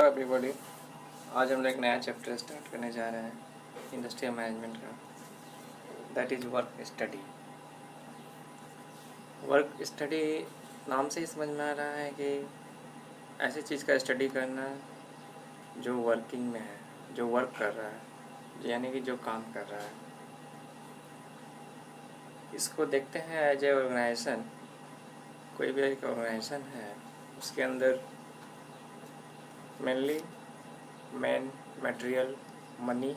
Hello everybody. आज हम लोग एक नया चैप्टर स्टार्ट करने जा रहे हैं इंडस्ट्रियल मैनेजमेंट का, that is work study. Work study नाम से ही समझ में आ रहा है कि ऐसी चीज़ का स्टडी करना जो वर्किंग में है, जो वर्क कर रहा है, यानी कि जो काम कर रहा है। इसको देखते हैं एज ए ऑर्गेनाइजेशन। कोई भी एक ऑर्गेनाइजेशन है, उसके अंदर mainly man, material, money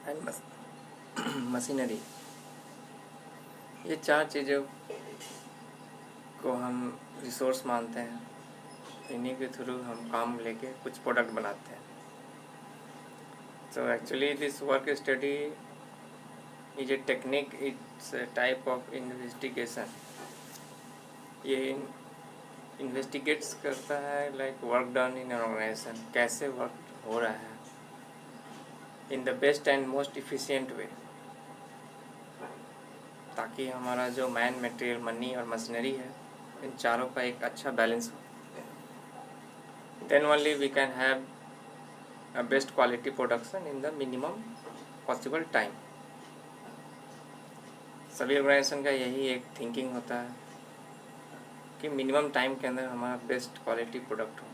and machinery, ये चार चीज़ों को हम रिसोर्स मानते हैं। इन्हीं के थ्रू हम काम लेके कुछ प्रोडक्ट बनाते हैं। So actually this work study is a technique, it's a type of investigation. ये इन्वेस्टिगेट्स करता है like work done in organisation, कैसे वर्क हो रहा है in the best and most efficient way, ताकि हमारा जो मैन, मटेरियल, मनी और मशीनरी है, इन चारों का एक अच्छा बैलेंस हो। Then only we can have a best quality production in the minimum possible time. सभी ऑर्गेनाइजेशन का यही एक थिंकिंग होता है कि मिनिमम टाइम के अंदर हमारा बेस्ट क्वालिटी प्रोडक्ट हो।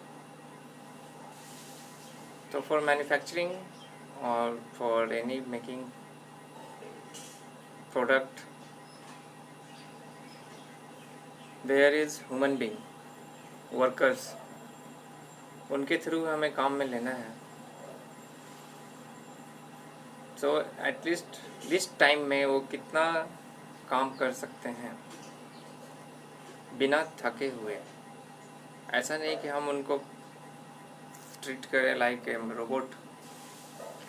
तो फॉर मैन्युफैक्चरिंग और for any making product there is human being, workers, उनके थ्रू हमें काम में लेना है। सो एटलीस्ट दिस टाइम में वो कितना काम कर सकते हैं बिना थके हुए। ऐसा नहीं कि हम उनको ट्रीट करें लाइक ए रोबोट,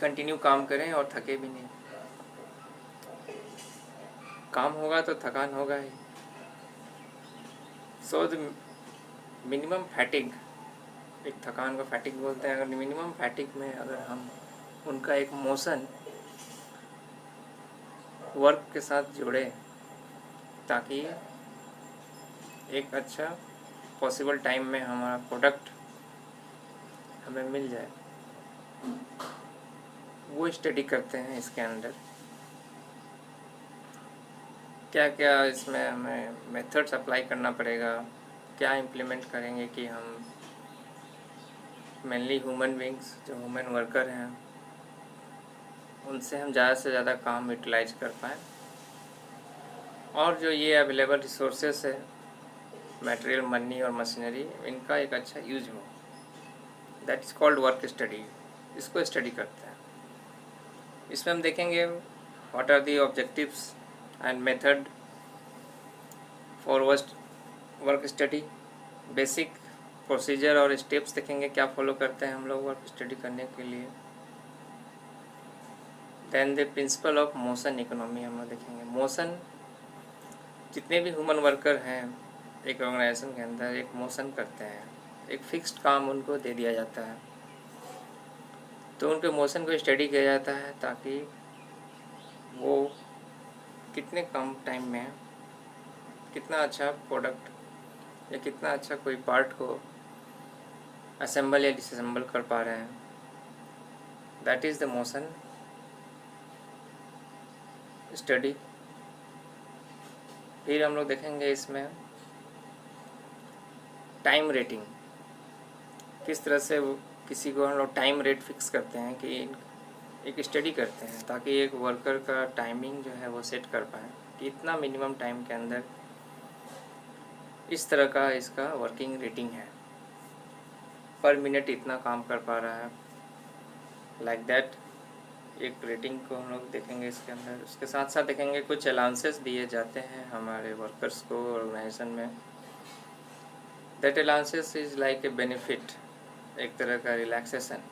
कंटिन्यू काम करें और थके भी नहीं। काम होगा तो थकान होगा ही। सो द मिनिमम फैटिग, एक थकान को फैटिग बोलते हैं। अगर मिनिमम फैटिग में अगर हम उनका एक मोशन वर्क के साथ जोड़े, ताकि एक अच्छा पॉसिबल टाइम में हमारा प्रोडक्ट हमें मिल जाए, वो स्टडी करते हैं। इसके अंदर क्या क्या इसमें हमें मेथड्स अप्लाई करना पड़ेगा, क्या इम्प्लीमेंट करेंगे कि हम मेनली ह्यूमन बींग्स, जो ह्यूमन वर्कर हैं, उनसे हम ज़्यादा से ज़्यादा काम यूटिलाइज कर पाएँ, और जो ये अवेलेबल रिसोर्सेस है, मटेरियल, मनी और मशीनरी, इनका एक अच्छा यूज हो। That is called work study. इसको स्टडी करते हैं। इसमें हम देखेंगे what are the objectives and method for work study, basic procedure और स्टेप्स देखेंगे, क्या फॉलो करते हैं हम लोग वर्क स्टडी करने के लिए। Then the principle of motion economy हम लोग देखेंगे। मोशन, जितने भी ह्यूमन वर्कर हैं एक ऑर्गेनाइजेशन के अंदर, एक मोशन करते हैं, एक फिक्स्ड काम उनको दे दिया जाता है, तो उनके मोशन को स्टडी किया जाता है, ताकि वो कितने कम टाइम में कितना अच्छा प्रोडक्ट या कितना अच्छा कोई पार्ट को असेंबल या डिसअसेंबल कर पा रहे हैं। That is the motion study. फिर हम लोग देखेंगे इसमें टाइम रेटिंग, किस तरह से किसी को हम लोग टाइम रेट फिक्स करते हैं, कि एक स्टडी करते हैं ताकि एक वर्कर का टाइमिंग जो है वो सेट कर पाए कि इतना मिनिमम टाइम के अंदर इस तरह का इसका वर्किंग रेटिंग है, पर मिनट इतना काम कर पा रहा है, लाइक दैट एक रेटिंग को हम लोग देखेंगे इसके अंदर। उसके साथ साथ देखेंगे कुछ अलाउंसेस दिए जाते हैं हमारे वर्कर्स को ऑर्गेनाइजेशन में। That allowances is like a benefit, एक तरह का रिलैक्सेशन,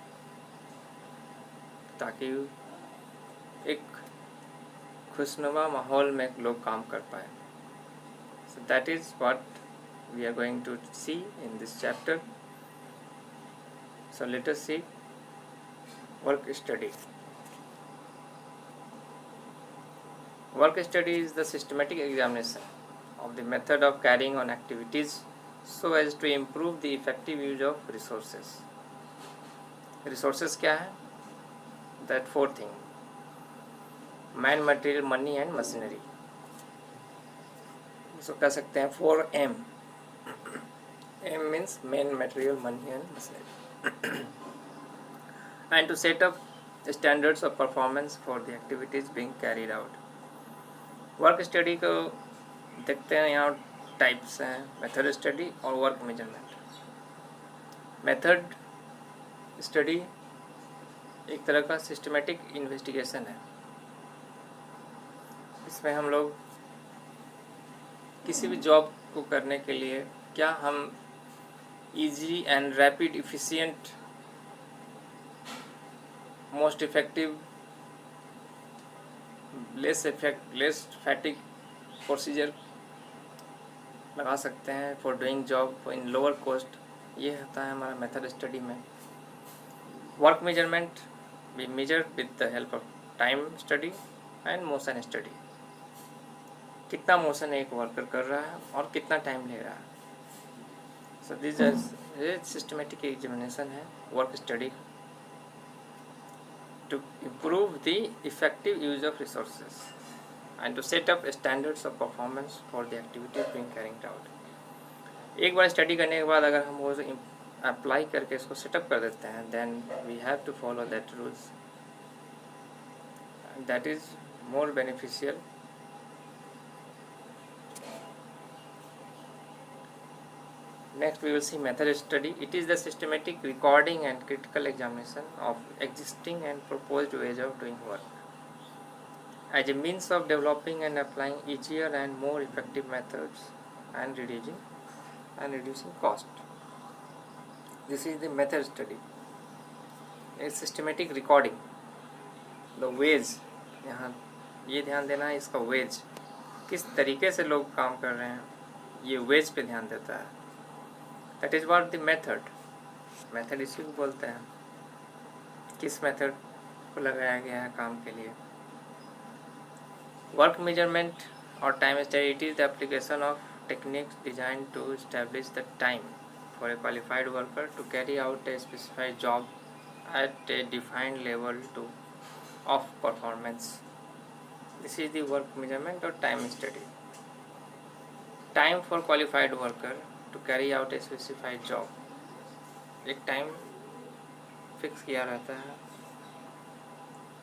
ताकि एक खुशनुमा माहौल में लोग काम कर पाए। So that is what we are going to see in this chapter. So let us see work study. Work study is the systematic examination of the method of carrying on activities so as to improve the effective use of resources. Resources क्या है? That 4 thing: man, material, money and machinery. इसको कह सकते हैं 4M। M means man, material, money and machinery. And to set up standards of performance for the activities being carried out. Work study को देखते हैं, यहाँ टाइप्स हैं: method study और वर्क मेजरमेंट। मेथड स्टडी एक तरह का सिस्टमेटिक इन्वेस्टिगेशन है। इसमें हम लोग किसी भी जॉब को करने के लिए क्या हम easy and rapid, efficient, most effective, less fatigue procedure लगा सकते हैं for doing job in lower cost. ये होता है हमारा मेथड स्टडी में। Work measurement we measure with the help of time study and motion study। कितना मोशन एक वर्कर कर रहा है और कितना टाइम ले रहा है। So this is systematic examination है work study to improve the effective use of resources and to set up standards of performance for the activities being carrying out. एक बार स्टडी करने के बाद अगर हम वो अप्लाई करके इसको सेटअप कर देते हैं, then we have to follow that rules, that is more beneficial. Next we will see method study. It is the systematic recording and critical examination of existing and proposed ways of doing work as a means of developing and applying easier and more effective methods and reducing cost. This is the method study. A systematic recording, the ways, यहाँ ये ध्यान देना है, इसका ways किस तरीके से लोग काम कर रहे हैं, ये ways पे ध्यान देता है। That is what the method इसी को बोलते हैं, किस मेथड को लगाया गया है काम के लिए। वर्क मेजरमेंट और time study, it is the application of techniques design to establish the time for a qualified worker to carry out a specified job at a defined level to of performance. This is the work measurement और time study. Time for qualified worker to carry out a specified job, एक time fix किया रहता है।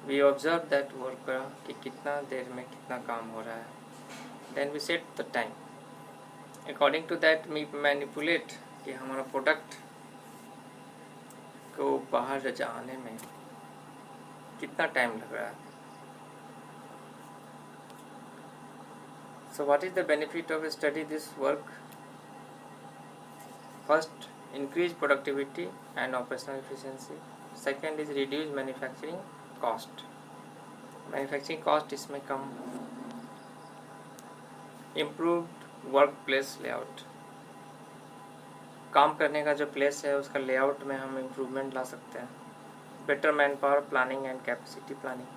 We observe that worker कि कितना देर में कितना काम हो रहा है, then we set the time according to that. We manipulate कि हमारा प्रोडक्ट को बाहर जाने में कितना टाइम लग रहा है। So what is the benefit of study this work? First, increase productivity and operational efficiency. Second is reduce manufacturing cost. Manufacturing cost इसमें कम। Improved workplace layout. काम करने का जो प्लेस है उसका लेआउट में हम इम्प्रूवमेंट ला सकते हैं। Better man power planning and capacity planning,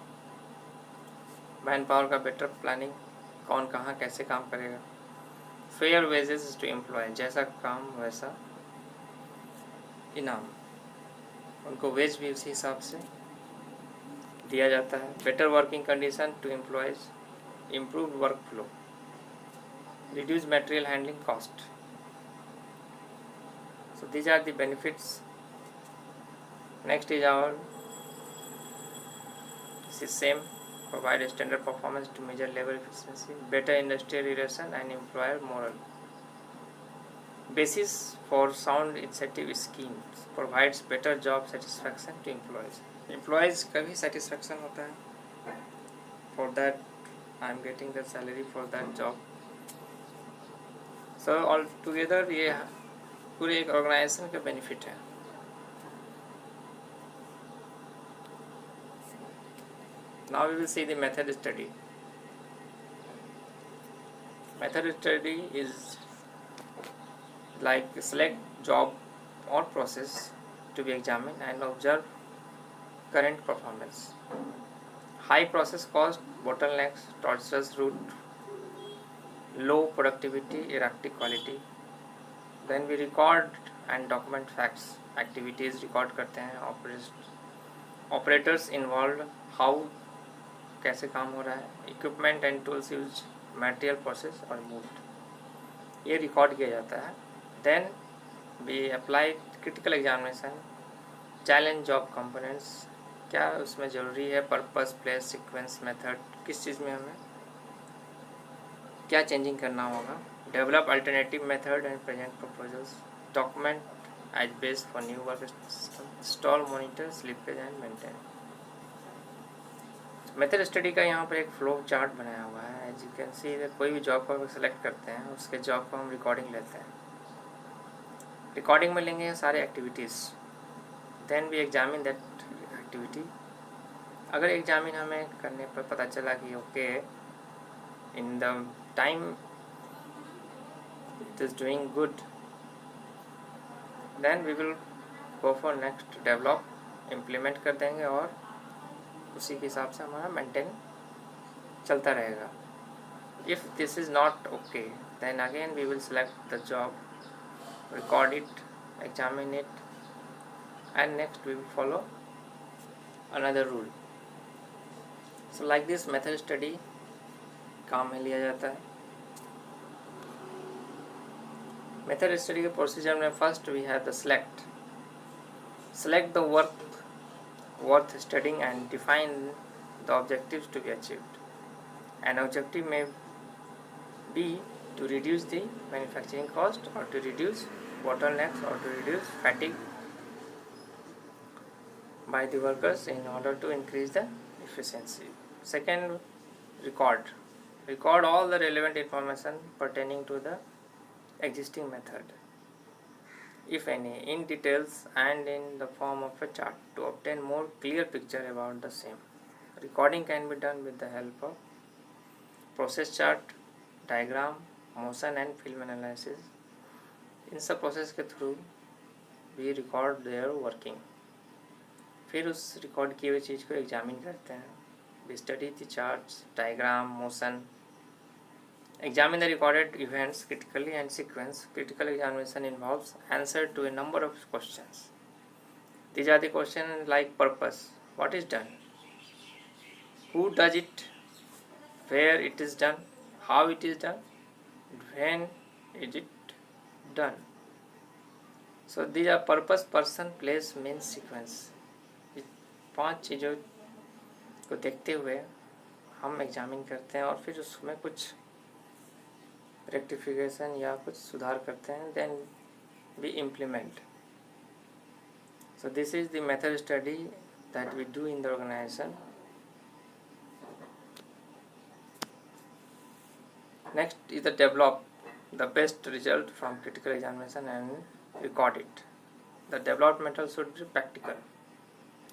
man power का बेटर प्लानिंग, कौन कहाँ कैसे काम करेगा। फेयर वेजेस टू एम्प्लॉय, जैसा काम वैसा इनाम, उनको वेज भी उसी हिसाब से दिया जाता है। Better working condition to employees, improve work flow, reduce material handling cost. So these are the benefits. Next is our, this is same, provide a standard performance to measure labor efficiency, better industrial relation and employer moral. Basis for sound incentive schemes provides better job satisfaction to employees. Employees का भी satisfaction होता है, for that I am getting the salary for that job. So all together ये पूरे एक organization का benefit है। Now we will see the method study. Method study is like select job or process to be examined and observe current performance. High process cost, bottlenecks, tortuous route, low productivity, erratic quality. Then we record and document facts, activities record करते हैं। Operators involve, how कैसे काम हो रहा है। Equipment and tools use, material process और moved, ये record किया जाता है। Then we apply critical examination, challenge job components, क्या उसमें ज़रूरी है, पर्पस, प्लेस, सीक्वेंस, मेथड, किस चीज़ में हमें क्या चेंजिंग करना होगा। Develop alternative method and present proposals, document as base for new work system, install, monitor slippage and maintain. Method study का यहाँ पर एक फ्लो चार्ट बनाया हुआ है। एज यू कैन सी, कोई भी जॉब को सेलेक्ट करते हैं, उसके जॉब को हम रिकॉर्डिंग लेते हैं। रिकॉर्डिंग में लेंगे सारे activities, then we examine that activity. अगर एग्जामिन हमें करने पर पता चला कि okay in the time it is doing good, then we will go for next, develop, implement कर देंगे और उसी के हिसाब से हमारा मेंटेन चलता रहेगा। If this is not okay, then again we will select the job, record it, examine it, and next we will follow another rule. So like this method study काम में लिया जाता है। मेथड स्टडी के procedure में first we have the select the work worth studying and define the objectives to be achieved. An objective may be to reduce the manufacturing cost, or to reduce bottlenecks, or to reduce fatigue by the workers in order to increase the efficiency. Second, record all the relevant information pertaining to the existing method, if any, in details and in the form of a chart to obtain more clear picture about the same. Recording can be done with the help of process chart, diagram, motion and film analysis. इन सब process के through we record their working. फिर उस record किए हुए चीज़ को examine करते हैं। We study the charts, diagram, motion, examine the recorded events critically and sequence. Critical examination involves answer to a number of questions. These are the questions like purpose, what is done, who does it, where it is done, how it is done, when is it done. So these are purpose, person, place, means, sequence. इस 5 चीज़ों को देखते हुए हम examine करते हैं और फिर उसमें कुछ रेक्टिफिकेशन या कुछ सुधार करते हैं, then we implement. So this is the method study that we do in the organization. Next is the develop the best result from critical examination and record it. The developed method should be practical.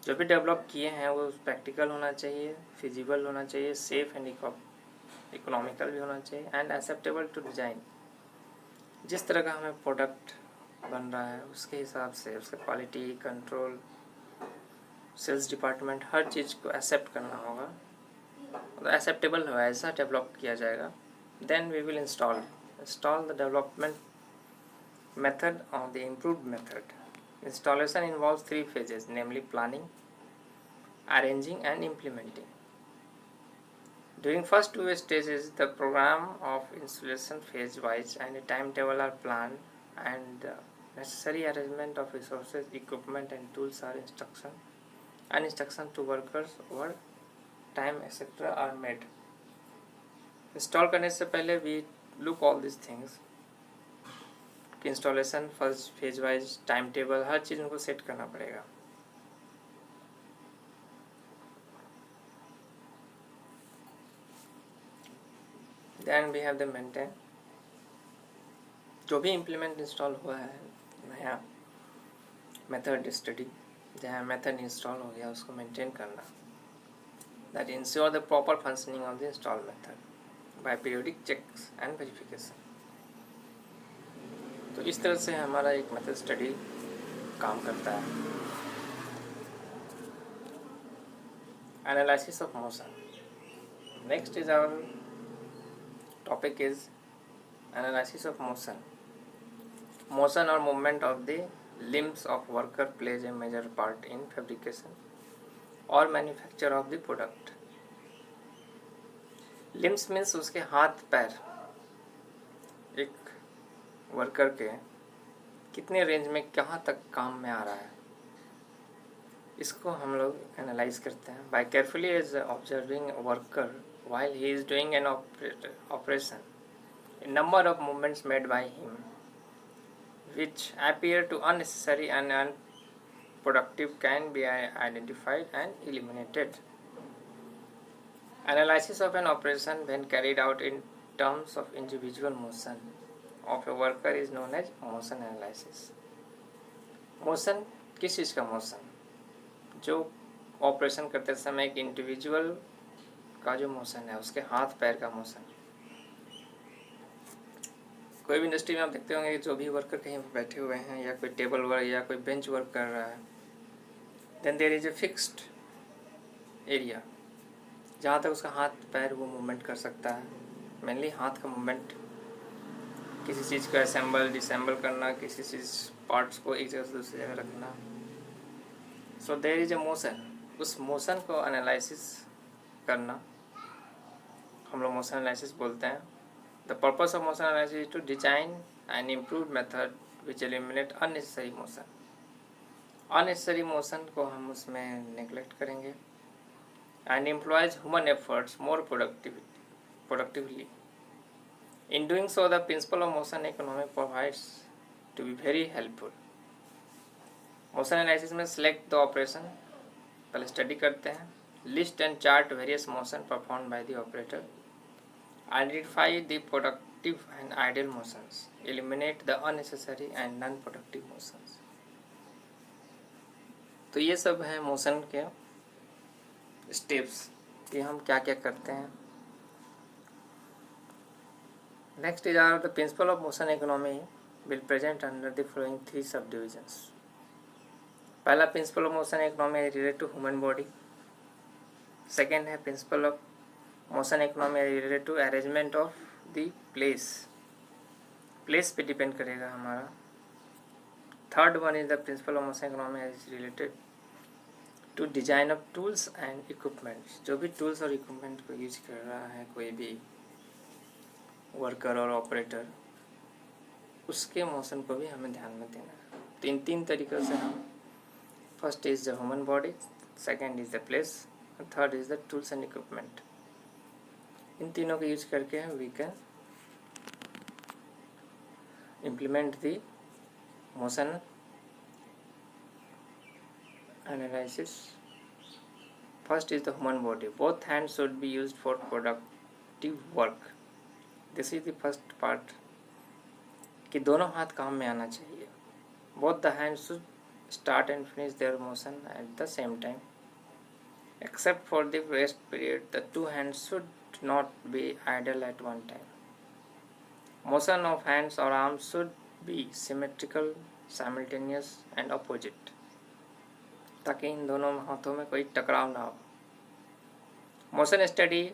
जो भी develop किए हैं वो practical होना चाहिए, feasible होना चाहिए, safe and economical भी होना चाहिए, एंड एक्सेप्टेबल टू डिज़ाइन. जिस तरह का हमें प्रोडक्ट बन रहा है उसके हिसाब से उसका क्वालिटी कंट्रोल, सेल्स डिपार्टमेंट, हर चीज़ को एक्सेप्ट करना होगा, तो एक्सेप्टेबल हो ऐसा डेवलप किया जाएगा. Then we will install the development method of the improved method. Installation involves 3 phases, namely planning, arranging and implementing. During first 2 stages, the program of installation phase wise and a timetable are planned, and necessary arrangement of resources, equipment and tools are instruction to workers over time etc. are made. Install करने से पहले we look all these things. Installation first phase wise, time table, हर चीज़ उनको set करना पड़ेगा. Then we have the maintain. जो भी इम्प्लीमेंट इंस्टॉल हुआ है नया मेथड स्टडी, जहाँ मेथड इंस्टॉल हो गया उसको मेंटेन करना. That ensure the proper functioning of the install method by periodic checks and verification. तो इस तरह से हमारा एक मेथड स्टडी काम करता है. Analysis of motion. Next is our topic is analysis of motion. Motion or movement of the limbs of worker plays a major part in fabrication or manufacture of the product. Limbs means उसके हाथ पैर, एक worker के कितने range में कहाँ तक काम में आ रहा है, इसको हम लोग एनालाइज करते हैं by carefully as observing worker while he is doing an operation. A number of movements made by him which appear to unnecessary and unproductive can be identified and eliminated. Analysis of an operation when carried out in terms of individual motion of a worker is known as motion analysis. Motion किस चीज़ का motion? जो operation करते समय एक individual का जो motion है, उसके हाथ पैर का मोशन. कोई भी इंडस्ट्री में आप देखते होंगे कि जो भी वर्कर कहीं बैठे हुए हैं या कोई टेबल वर्क या कोई बेंच वर्क कर रहा है, then there is a fixed area जहाँ तक उसका हाथ पैर वो मूवमेंट कर सकता है. मेनली हाथ का मूवमेंट, किसी चीज़ को असेंबल डिसेंबल करना, किसी चीज़ पार्ट्स को एक जगह से दूसरी जगह रखना. So there is a motion. उस मोशन को एनालिसिस करना हम लोग मोशन एनालिसिस बोलते हैं. The purpose of motion analysis is to design and improve method which eliminate unnecessary motion. Unnecessary motion को हम उसमें नेग्लेक्ट करेंगे and employs human efforts more productively. In doing so, the principle of motion economy provides to be very helpful. Motion analysis में select the operation, पहले study करते हैं. List and chart various motion perform by the operator. Identify the productive and ideal motions. Eliminate the unnecessary and non productive motions. तो ये सब हैं motion के steps कि हम क्या क्या करते हैं. Next is the principle of motion economy will present under the following three subdivisions. पहला principle of motion economy is related to human body. Second है principle of motion economy is related to arrangement of the place. Place पे depend करेगा हमारा. Third one is the principle of motion economy is related to design of tools and equipments. जो भी tools और equipment को use कर रहा है कोई भी वर्कर और ऑपरेटर, उसके मोशन को भी हमें ध्यान में देना है. तीन तरीक़ों से हम, first is the human body, second is the place, third is the tools and equipment. इन तीनों को यूज करके we can implement the motion analysis. First is the human body. Both hands should be used for productive work. This is the first part कि दोनों हाथ काम में आना चाहिए. Both the hands should start and finish their motion at the same time. Except for the rest period the two hands should not be idle at one time. Motion of hands और arms should be symmetrical, simultaneous and opposite, ताकि इन दोनों हाथों में कोई टकराव ना हो. Motion study.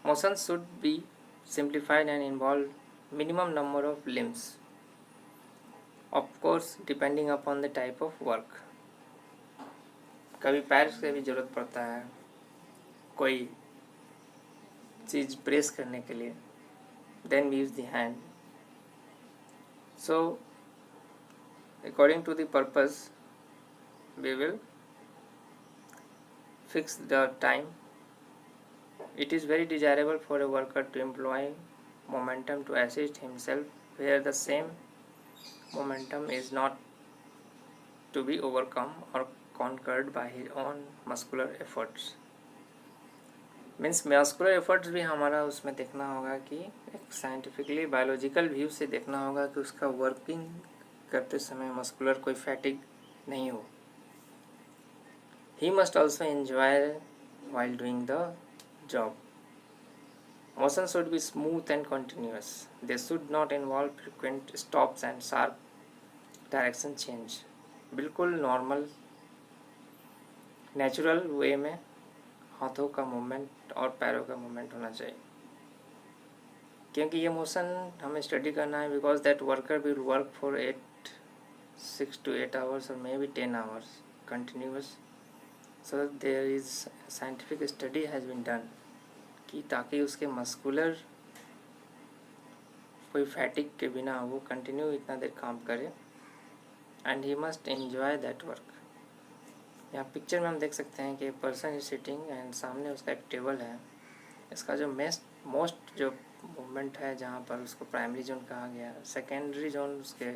Motion should be simplified and involve minimum number of limbs, of course depending upon the type of work. कभी पैर से भी ज़रूरत पड़ता है कोई चीज़ प्रेस करने के लिए, then we use the hand. So according to the purpose we will fix the time. It is very desirable for a worker to employ momentum to assist himself where the same momentum is not to be overcome or conquered by his own muscular efforts. Means muscular efforts भी हमारा उसमें देखना होगा कि एक scientifically biological view से देखना होगा कि उसका वर्किंग करते समय मस्कुलर कोई फैटिग नहीं हो. He must also enjoy while doing the job. Motion should be smooth and continuous. They should not involve frequent stops and sharp direction change. बिल्कुल नॉर्मल नेचुरल वे में हाथों का मूवमेंट और पैरों का मूवमेंट होना चाहिए. क्योंकि ये मोशन हमें स्टडी करना है because that worker will work for 8 6 to 8 hours or maybe 10 hours continuous. So there is scientific study has been done कि ताकि उसके मस्कुलर कोई फैटिक के बिना वो कंटिन्यू इतना देर काम करे, and he must enjoy that work. यहाँ पिक्चर में हम देख सकते हैं कि पर्सन इज सिटिंग एंड सामने उसका एक टेबल है. इसका जो मोस्ट जो मूवमेंट है जहाँ पर उसको प्राइमरी जोन कहा गया, सेकेंडरी जोन उसके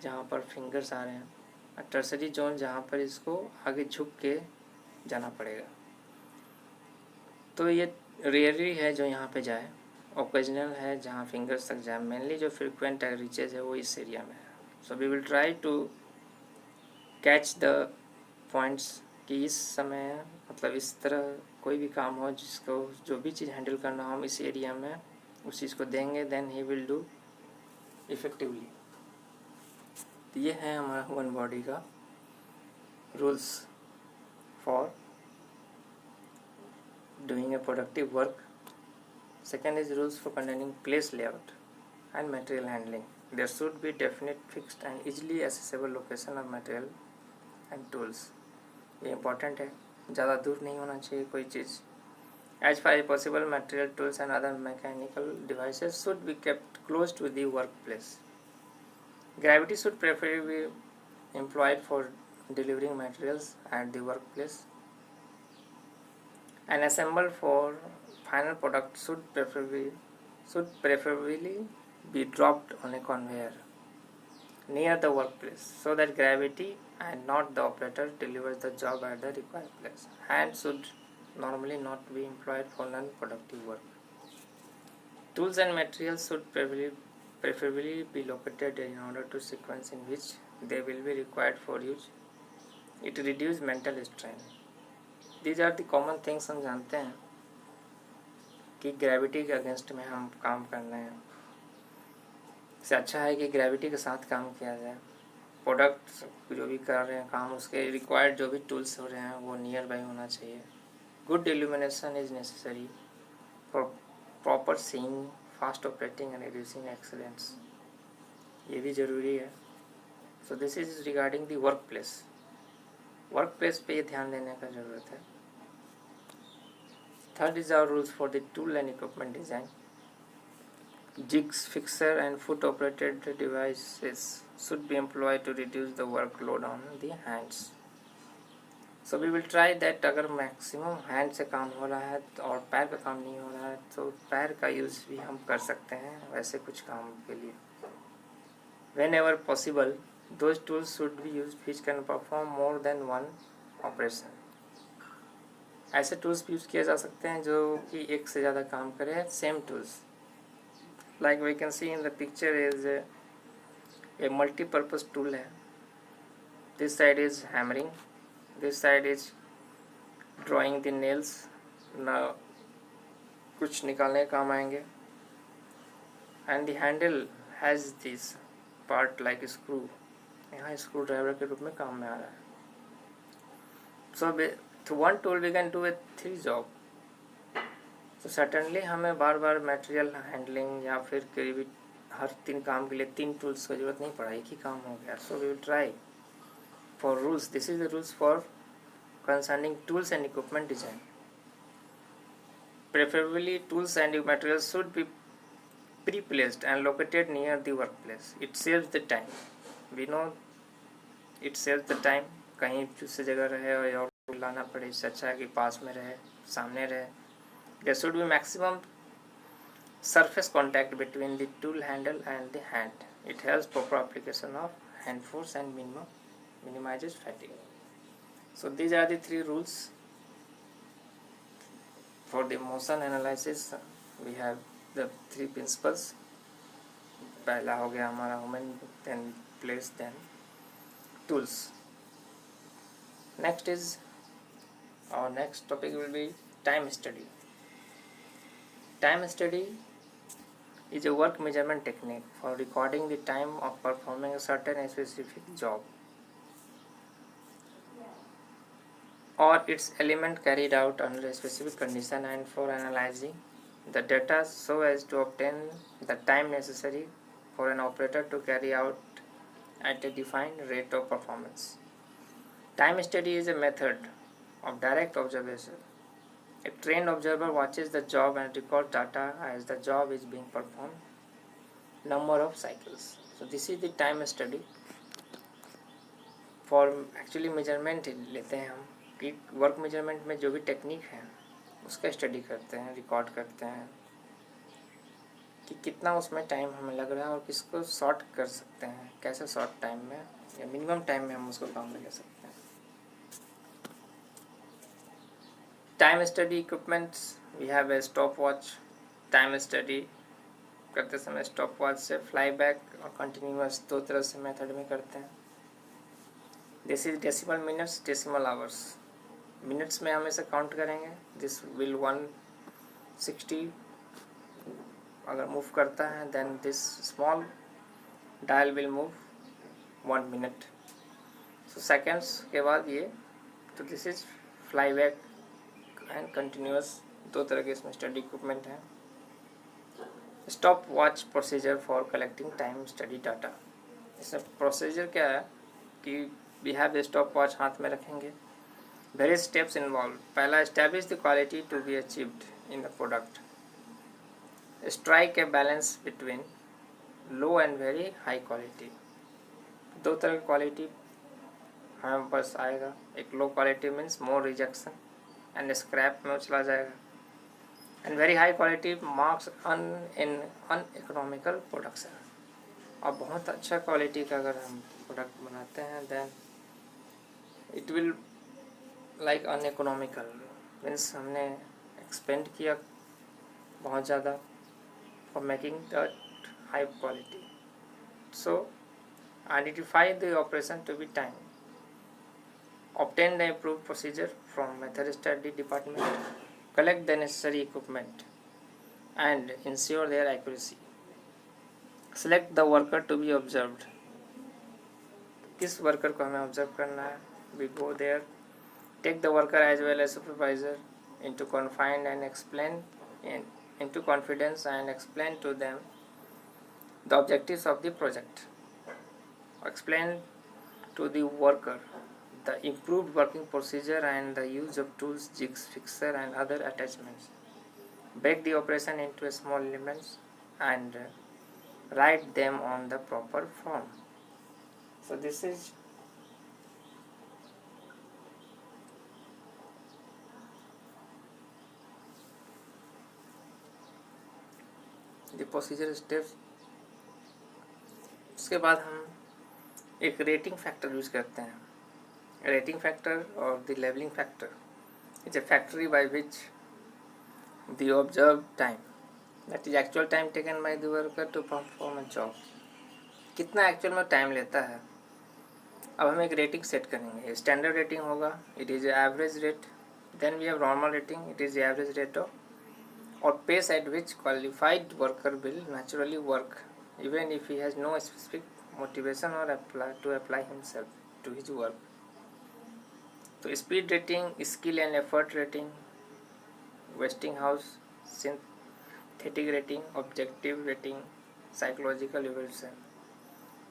जहाँ पर फिंगर्स आ रहे हैं, और टर्सरी जोन जहाँ पर इसको आगे झुक के जाना पड़ेगा. तो ये रेयरली है जो यहाँ पे जाए, ओकेजनल है जहाँ फिंगर्स तक जाए. मेनली जो फ्रिक्वेंट रीचेज है वो इस एरिया में है. So we will try to catch the points कि इस समय मतलब इस तरह कोई भी काम हो जिसको जो भी चीज़ हैंडल करना हो हम इस एरिया में उस चीज़ को देंगे, then he will do effectively. तो ये है हमारा ह्यूमन बॉडी का rules for doing a productive work. Second is rules for containing place layout and material handling. There should be definite, fixed and easily accessible location of material and tools. ये important है, ज़्यादा दूर नहीं होना चाहिए कोई चीज़. As far as possible, material, tools and other mechanical devices should be kept close to the workplace. Gravity should preferably be employed for delivering materials at the workplace, and assembled for final product should preferably be dropped on a conveyor near the workplace so that gravity and not the operator delivers the job at the required place. Hands should normally not be employed for non-productive work. Tools and materials should preferably be located in order to sequence in which they will be required for use. It reduces mental strain. These are the common things हम जानते हैं कि gravity के against में हम काम कर रहे हैं. इससे अच्छा है कि ग्रेविटी के साथ काम किया जाए. प्रोडक्ट जो भी कर रहे हैं काम उसके रिक्वायर्ड जो भी टूल्स हो रहे हैं वो नियर बाई होना चाहिए. Good illumination is necessary for proper seeing, fast operating and reducing accidents. ये भी ज़रूरी है. So this is regarding the work place. Work place पे ये ध्यान देने का ज़रूरत है. Third is our rules for the tool and equipment design. Jigs, fixer and foot operated devices should be employed to reduce the workload on the hands. So we will try that अगर maximum hand से काम हो रहा है और पैर का काम नहीं हो रहा है तो पैर का यूज़ भी हम कर सकते हैं वैसे कुछ काम के लिए. Whenever possible, those tools should be used which can perform more than one operation. ऐसे टूल्स भी यूज़ किए जा सकते हैं जो कि एक से ज़्यादा काम करें. Same tools like we can see in the picture is a multipurpose tool है. This side is hammering, this side is drawing the nails, ना कुछ निकालने काम आएंगे. And the handle has this part like screw, यहाँ screwdriver के रूप में काम में आ रहा है. सो तो one tool we can do a 3 job. तो सर्टनली हमें बार बार मटेरियल हैंडलिंग या फिर कोई भी हर 3 काम के लिए 3 टूल्स की जरूरत नहीं पड़ा, एक ही काम हो गया. So we will try for rules. This is the rules for concerning tools and equipment design. Preferably tools and materials should be pre-placed and located near the workplace. It saves the time. We know it saves the time. कहीं दूसरी जगह रहे और लाना पड़े, इससे अच्छा है कि पास में रहे, सामने रहे. There should be maximum surface contact between the tool handle and the hand. It helps proper application of hand force and minimizes fatigue. So these are the 3 rules for the motion analysis. We have the 3 principles. पहला हो गया हमारा human, then place, then tools. Next is our next topic will be time study. Time study is a work measurement technique for recording the time of performing a certain specific job or its element carried out under a specific condition, and for analyzing the data so as to obtain the time necessary for an operator to carry out at a defined rate of performance. Time study is a method of direct observation. A trained observer watches the job and records data as the job is being performed, number of cycles. So this is the time study. For actually measurement लेते हैं हम कि work measurement में जो भी technique है उसका study करते हैं, रिकॉर्ड करते हैं कि कितना उसमें टाइम हमें लग रहा है और किसको शॉर्ट कर सकते हैं, कैसे शॉर्ट टाइम में या मिनिमम टाइम में हम उसको काम में ले सकते हैं. Time study equipments, we have a stop watch. Time study करते समय स्टॉप वॉच से फ्लाई बैक और कंटिन्यूअस दो तरह से मेथड में करते हैं. This is decimal minutes, decimal hours. Minutes में हम इसे काउंट करेंगे. दिस विल 160 अगर मूव करता है then this small dial will move 1 minute. So seconds के बाद ये, तो this is fly back and continuous. दो तरह के इसमें स्टडी इक्विपमेंट हैं. Stop watch procedure for collecting time study data. इसमें प्रोसीजर क्या है कि वी हैव स्टॉप वॉच हाथ में रखेंगे. Various steps involve. पहला, establish the quality to be achieved in the product. Strike a balance between low and very high quality. दो तरह की क्वालिटी हमें पास आएगा. एक low quality means more rejection and scrap में चला जाएगा, and very high quality marks uneconomical production. और बहुत अच्छा क्वालिटी का अगर हम प्रोडक्ट बनाते हैं then it will like uneconomical means हमने एक्सपेंड किया बहुत ज़्यादा for making that high quality. So identify the operation to be time. Obtain the improve procedure from method study department. Collect the necessary equipment and ensure their accuracy. Select the worker to be observed. किस worker को हमें observe करना है. We go there. Take the worker as well as supervisor into confidence and explain to them the objectives of the project. Explain to the worker the improved working procedure and the use of tools, jigs, fixer and other attachments. Break the operation into small elements and write them on the proper form. So this is the procedure steps. उसके बाद हम एक rating factor use करते हैं. Rating factor और the levelling factor is a factor by which the observe time that is actual time taken by the worker to perform a job. कितना actual में time लेता है. अब हम एक रेटिंग सेट करेंगे. स्टैंडर्ड रेटिंग होगा, it is average rate. Then we have normal rating, it is average rate of or pace at which qualified worker will naturally work even if he has no specific motivation or apply himself to his work. So speed rating, skill and effort rating, Westinghouse synthetic rating, objective rating, psychological evaluation.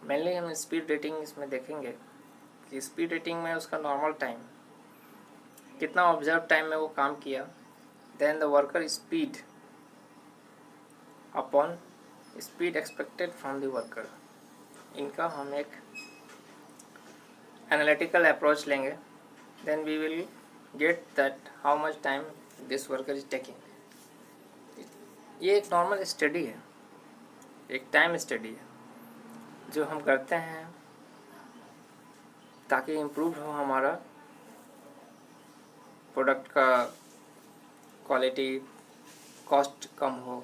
Mainly हम speed rating इसमें देखेंगे कि speed rating में उसका normal time कितना observe time में वो काम किया. Then the worker speed upon speed expected from the worker. इनका हम एक analytical approach लेंगे. Then we will get that how much time this worker is taking. ये एक नॉर्मल स्टडी है, एक टाइम स्टडी है जो हम करते हैं ताकि इम्प्रूव हो हमारा प्रोडक्ट का क्वालिटी, कॉस्ट कम हो.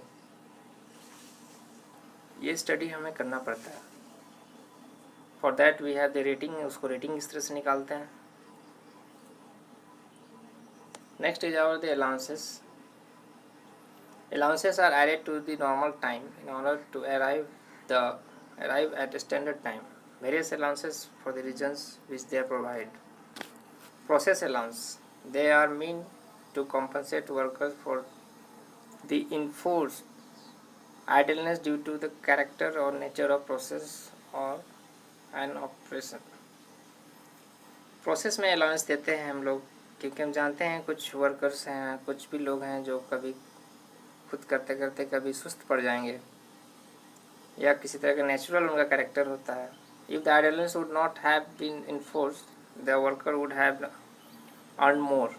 ये स्टडी हमें करना पड़ता है. For that we have the rating. उसको रेटिंग इस तरह से निकालते हैं. Next is our the allowances. Allowances are added to the normal time in order to arrive at standard time. Various allowances for the regions which they provide. Process allowance. They are meant to compensate workers for the enforced idleness due to the character or nature of process or and operation. Process में allowance देते हैं हम लोग, क्योंकि हम जानते हैं कुछ वर्कर्स हैं, कुछ भी लोग हैं जो कभी खुद करते करते कभी सुस्त पड़ जाएंगे, या किसी तरह का नेचुरल उनका कैरेक्टर होता है। If the idleness would not have been enforced the worker would have earn more.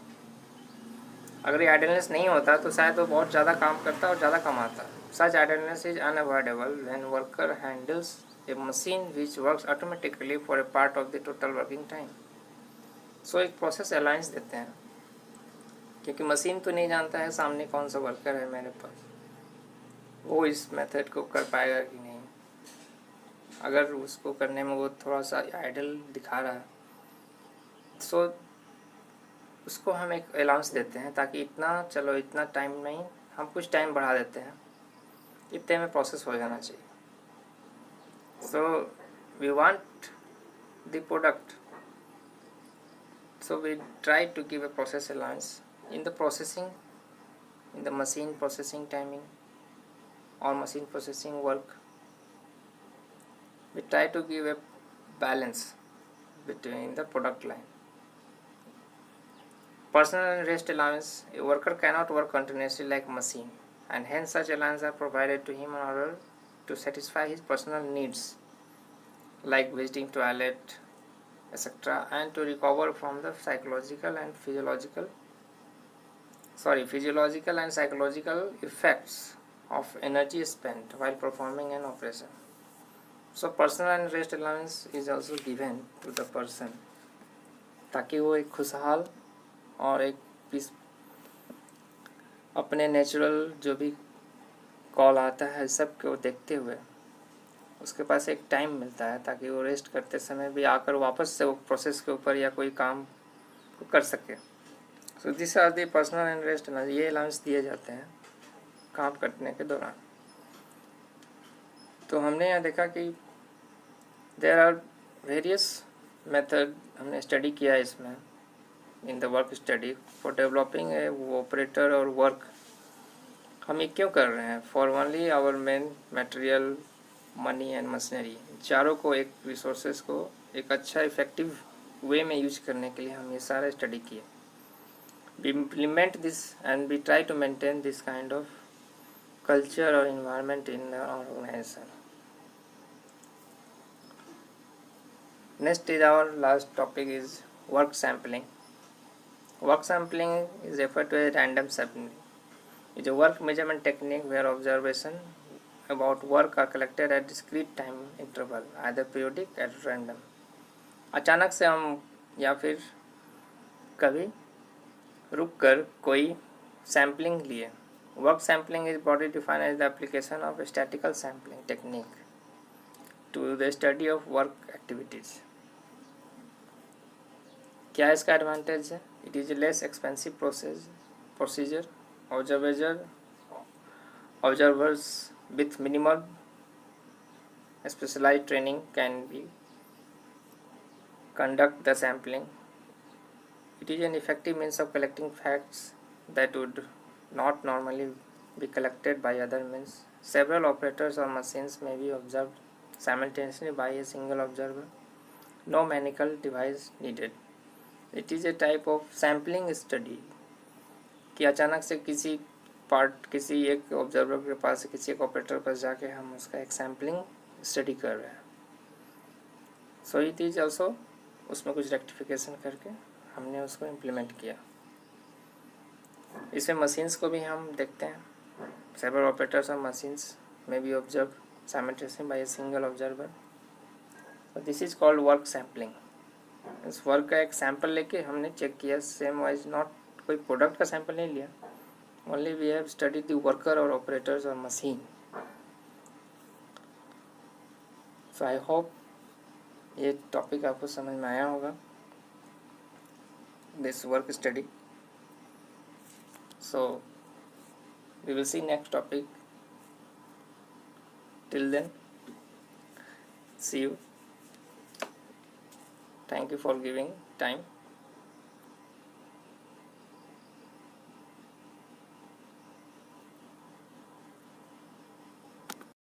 अगर ये आइडलनेस नहीं होता तो शायद वो बहुत ज़्यादा काम करता और ज़्यादा कमाता। Such idleness is unavoidable when worker handles a machine which works automatically for a part of the total working time. So एक प्रोसेस अलाउंस देते हैं, क्योंकि मशीन तो नहीं जानता है सामने कौन सा वर्कर है मेरे पास, वो इस मेथड को कर पाएगा कि नहीं। अगर उसको करने में वो थोड़ा सा आइडल दिखा रहा है, सो उसको हम एक अलाउंस देते हैं, ताकि इतना चलो इतना टाइम नहीं, हम कुछ टाइम बढ़ा देते हैं, इतने में प्रोसेस हो जाना चाहिए। So we want the product, so we try to give a process allowance in the processing, in the machine processing timing or machine processing work. We try to give a balance between the product line. Personal and rest allowance. A worker cannot work continuously like a machine, and hence such allowances are provided to him in order to satisfy his personal needs like visiting toilet, etc., and to recover from the physiological and psychological effects of energy spent while performing an operation. So personal and rest allowance is also given to the person, ताकि वो एक खुशहाल और एक piece अपने natural जो भी call आता है सब को देखते हुए उसके पास एक टाइम मिलता है, ताकि वो रेस्ट करते समय भी आकर वापस से वो प्रोसेस के ऊपर या कोई काम को कर सके। So this are the personal and rest allowance. ये अलाउंस दिए जाते हैं काम करने के दौरान। तो हमने यहाँ देखा कि देयर आर वेरियस मेथड, हमने स्टडी किया इसमें in the work study for developing a operator और वर्क। हम ये क्यों कर रहे हैं? For only our men material, money and machinery, चारों को एक रिसोर्सेज को एक अच्छा इफेक्टिव वे में यूज करने के लिए हम ये सारा स्टडी किए। We implement this and we try to maintain this kind of culture or environment in the organization. Next is our last topic is work sampling. Work sampling is referred to as random sampling. It is a work measurement technique where observation about work are collected at discrete time interval, either periodic or random. अचानक से हम या फिर कभी रुक कर कोई sampling लिए। Work sampling is broadly defined as the application of statical sampling technique to the study of work activities. क्या इसका एडवांटेज है? It is a less expensive procedure. Observers with minimal specialised training can be conduct the sampling. It is an effective means of collecting facts that would not normally be collected by other means. Several operators or machines may be observed simultaneously by a single observer. No mechanical device needed. It is a type of sampling study कि अचानक से किसी एक observer के पास किसी एक operator के पास जाके हम उसका एक सैम्पलिंग स्टडी कर रहे हैं। सो इट इज ऑल्सो, उसमें कुछ रेक्टिफिकेशन करके हमने उसको इम्प्लीमेंट किया। इसमें मशीन्स को भी हम देखते हैं। सेवरल ऑपरेटर्स और मशीन्स में भी observe simultaneously by a single observer. This is called work sampling. इस वर्क का एक सैंपल लेके हमने चेक किया। सेम वाइज नॉट कोई प्रोडक्ट का सैंपल नहीं लिया, only we have studied the worker और ऑपरेटर्स और मशीन। सो आई होप ये टॉपिक आपको समझ में आया होगा, this work study. So we will see next topic. Till then, see you. Thank you for giving time.